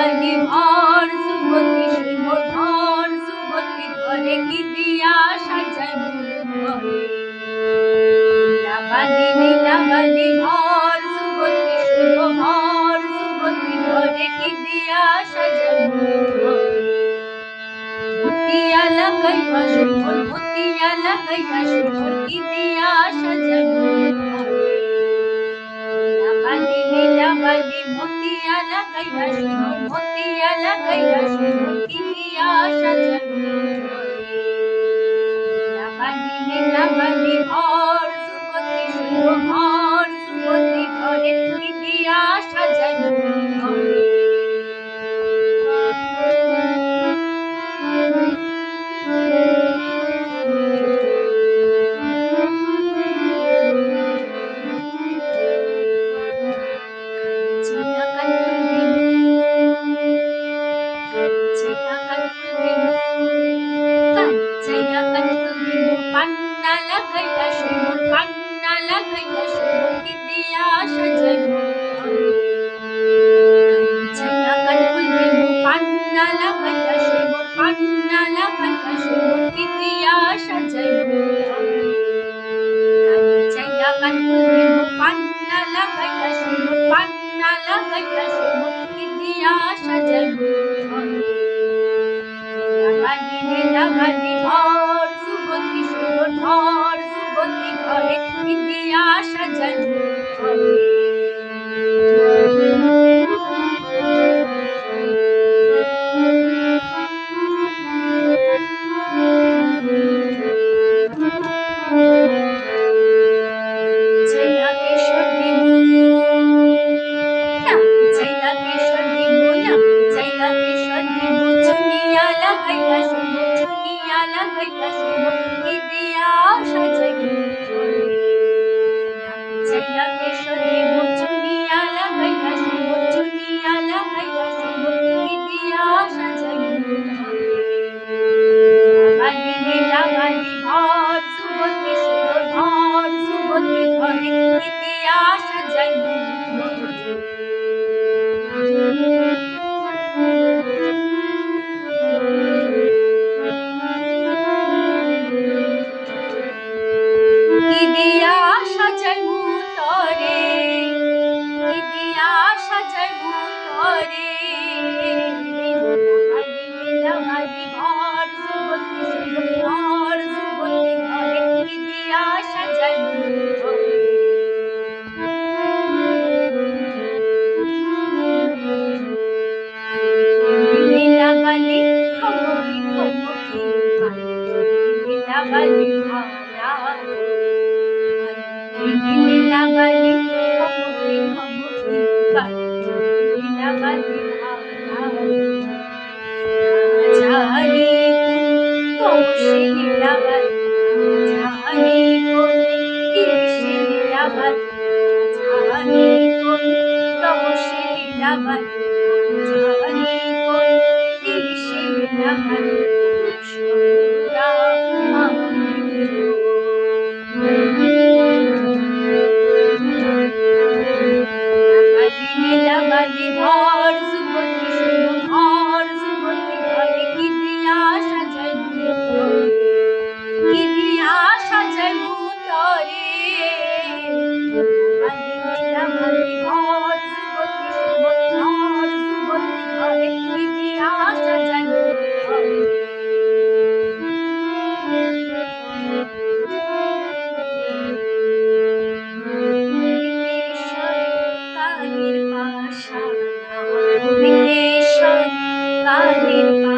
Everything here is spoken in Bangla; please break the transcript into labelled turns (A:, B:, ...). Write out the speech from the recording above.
A: বালি ভর যুবতী সুমধর যুবতী ঘরে কি দিয়া সাজাই ঘরে নীলাবালি ভর যুবতী সুমধর যুবতী ঘরে কি দিয়া সাজাই মতিয়া লাগাইয়া সুমন মতিয়া লাগাইয়া সুমন কি দিয়া সাজাই নীলাবালি মতিয়া লাগাইয়া সুমন মতিয়া লাগাইয়া সুমন কি দিয়া সাজাই নীলাবালি ভর যুবতী সুমধর যুবতী ঘরে কি দিয়া সাজাই পান্না লাগাইয়া সুমন পান্না লাগাইয়া সুমন কি দিয়া সাজাই পান্না লাগাইয়া সুমন পান্না লাগাইয়া সুমন কি দিয়া সাজাই পান্না লাগাইয়া সুমন পান্না লাগাইয়া সুমন কি দিয়া সাজাই নীলাবালি ভর যুবতী সুমধর যুবতী ঘরে কি দিয়া সাজাই নীলাবালি ভর যুবতী সুমধর যুবতী ঘরে কি দিয়া সাজাই কি দিয়া সাজাই তরে কি দিয়া সাজাই তরে নীলাবালি ভর যুবতী সুমধর যুবতী ঘরে কি দিয়া সাজাই নীলাবালি খমকি খমকি নীলাবালি ভালা নীলাবালি খমকি খমকি নীলাবালি ভালা জানি কোষে নীলাবালি জানি কোন কিসে নীলাবালি জানি কোন কোষে নীলাবালি জানি কোন কিসে নীলাবালি নীলাবালি ভর যুবতী সুমধর যুবতী ঘরে কি দিয়া সাজাই কি দিয়া সাজাই তরে নীলাবালি ভর যুবতী সুমধর যুবতী ঘরে কি দিয়া সাজাই কানের